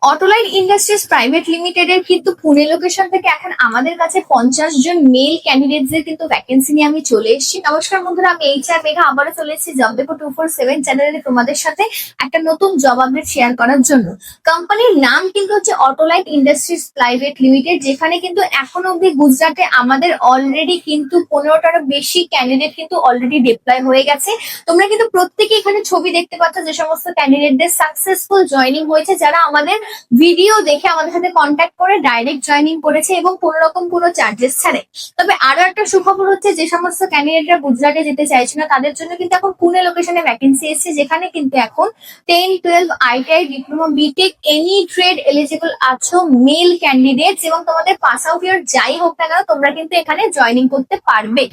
অটোলাইন industries private limited এর কিন্তু Pune location থেকে এখন আমাদের কাছে 50 জন মেল ক্যান্ডিডেটদের কিন্তু ভ্যাকেন্সি নিয়ে আমি চলে এসেছি। নমস্কার বন্ধুরা, আমি HR মেঘা আবারও চলে এসেছি জব দেখো 247 চ্যানেলে তোমাদের সাথে একটা নতুন জব আপডেট শেয়ার করার জন্য। কোম্পানির নাম কিন্তু হচ্ছে অটোলাইন ইন্ডাস্ট্রিজ প্রাইভেট লিমিটেড, যেখানে কিন্তু এখন অব্দি গুজরাটে আমাদের অলরেডি কিন্তু 15টারও বেশি ক্যান্ডিডেট কিন্তু অলরেডি ডিপ্লয় হয়ে গেছে। তোমরা কিন্তু প্রত্যেকে এখানে ছবি দেখতে পাচ্ছ যে সমস্ত ক্যান্ডিডেটদের সাকসেসফুল জয়নিং হয়েছে, যারা আমাদের ভিডিও দেখে আমাদের সাথে কন্ট্যাক্ট করে ডাইরেক্ট জয়নিং করেছে এবং কোনো রকম কোনো চার্জেস ছাড়ে। তবে আরো একটা সুখবর হচ্ছে, যে সমস্ত ক্যান্ডিডেটরা গুজরাটে যেতে চাইছে না তাদের জন্য কিন্তু এখন পুনে লোকেশনে ভ্যাকেন্সি এসেছে, যেখানে কিন্তু এখন 10-12 ITI diploma B Tech any trade eligible আছো মেল ক্যান্ডিডেটস, এবং তোমাদের পাস আউট ইয়ার যাই হোক না কেন তোমরা কিন্তু এখানে জয়নিং করতে পারবে।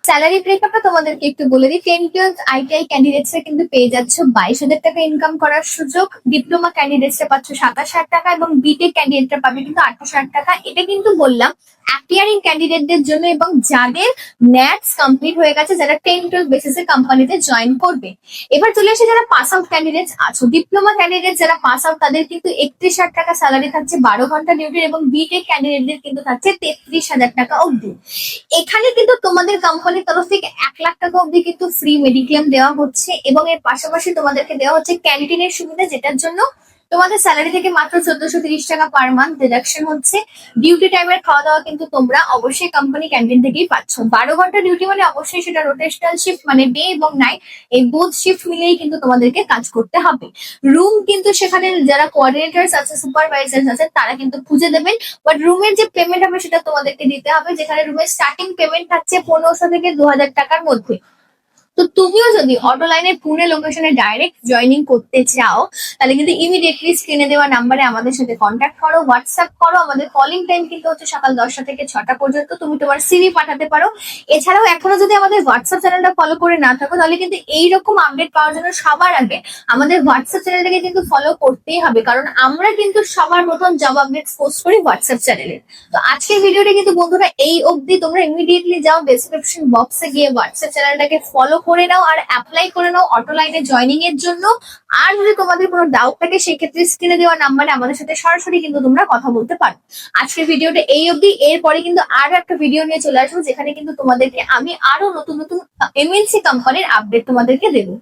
স্যালারি ব্রেকআপটা তোমাদেরকে একটু বলে দিই। 10-12 ITI ক্যান্ডিডেটসরা কিন্তু পেয়ে যাচ্ছ 22,000 টাকা ইনকাম করার সুযোগ, ডিপ্লোমা ক্যান্ডিডেটসরা পাচ্ছ 27,000 টাকা এবং বিটেক ক্যান্ডিডেটরা পাবে কিন্তু 28,000 টাকা। এটা কিন্তু বললাম অ্যাপিয়ারিং ক্যান্ডিডেটদের জন্য এবং যাদের ন্যাটস কমপ্লিট হয়ে গেছে, যারা 10-12 বেসিসে কোম্পানিতে জয়েন করবে। এবার চলে আসে যারা পাস আউট ক্যান্ডিডেটস আছো, ডিপ্লোমা ক্যান্ডিডেট যারা পাস আউট তাদের কিন্তু 31,000 টাকা স্যালারি থাকছে 12 ঘন্টা ডিউটির, এবং বিটেক ক্যান্ডিডেটদের কিন্তু থাকছে 33,000 টাকা অবধি। এখানে কিন্তু তোমাদের কোম্পানির তরফ থেকে 1,00,000 টাকা অবধি কিন্তু ফ্রি মেডিক্লেম দেওয়া হচ্ছে, এবং এর পাশাপাশি তোমাদেরকে দেওয়া হচ্ছে ক্যান্টিনের সুবিধা, যেটার জন্য তোমাদের স্যালারি থেকে মাত্র 1430 টাকা পার মান্থ ডিডাকশন হচ্ছে। ডিউটি টাইমের খাওয়া দাওয়া কিন্তু তোমরা অবশ্যই কোম্পানি ক্যান্টিন থেকেই পাচ্ছ। 12 ঘন্টা ডিউটি মানে অবশ্যই সেটা রোটেশনাল শিফট, মানে ডে এবং নাইট এই বোথ শিফট মিলেই কিন্তু তোমাদেরকে কাজ করতে হবে। রুম কিন্তু সেখানে যারা কোঅর্ডিনেটরস আছে, সুপারভাইজার্স আছে, তারা কিন্তু খুঁজে দেবেন, বাট রুমের যে পেমেন্ট হবে সেটা তোমাদেরকে দিতে হবে, যেখানে রুমের স্টার্টিং পেমেন্ট থাকছে 1500 থেকে 2000 টাকার মধ্যে। তো তুমিও যদি অটোলাইনের পুনে লোকেশনে ডাইরেক্ট জয়নিং করতে চাও, তাহলে কিন্তু ইমিডিয়েটলি স্ক্রিনে দেওয়া নাম্বারে আমাদের সাথে কন্ট্যাক্ট করো, হোয়াটসঅ্যাপ করো। আমাদের কলিং টাইম কিন্তু হচ্ছে সকাল 10টা থেকে 6টা পর্যন্ত। তুমি তোমার সিভি পাঠাতে পারো। এছাড়াও এখনো যদি আমাদের হোয়াটসঅ্যাপ চ্যানেলটা ফলো করে না থাকো, তাহলে কিন্তু এইরকম আপডেট পাওয়ার জন্য সবার আগে আমাদের হোয়াটসঅ্যাপ চ্যানেলটাকে কিন্তু ফলো করতেই হবে, কারণ আমরা কিন্তু সবার মতন জব আপডেটস পোস্ট করি হোয়াটসঅ্যাপ চ্যানেলে। তো আজকের ভিডিওটা কিন্তু বন্ধুরা এই অবধি। তোমরা ইমিডিয়েটলি যাও ডেসক্রিপশন বক্সে গিয়ে হোয়াটসঅ্যাপ চ্যানেলটাকে ফলো করে নাও আর অ্যাপ্লাই করে নাও অটোলাইনে জয়নিং এর জন্য। আর যদি তোমাদের কোনো ডাউট থাকে, সেক্ষেত্রে স্ক্রিনে দেওয়া নাম্বারে আমাদের সাথে সরাসরি কিন্তু তোমরা কথা বলতে পারো। আজকের ভিডিওটা এই অবধি। এরপরে কিন্তু আরো একটা ভিডিও নিয়ে চলে আসবো, যেখানে কিন্তু তোমাদেরকে আমি আরো নতুন নতুন MNC কোম্পানির আপডেট তোমাদেরকে দেবো।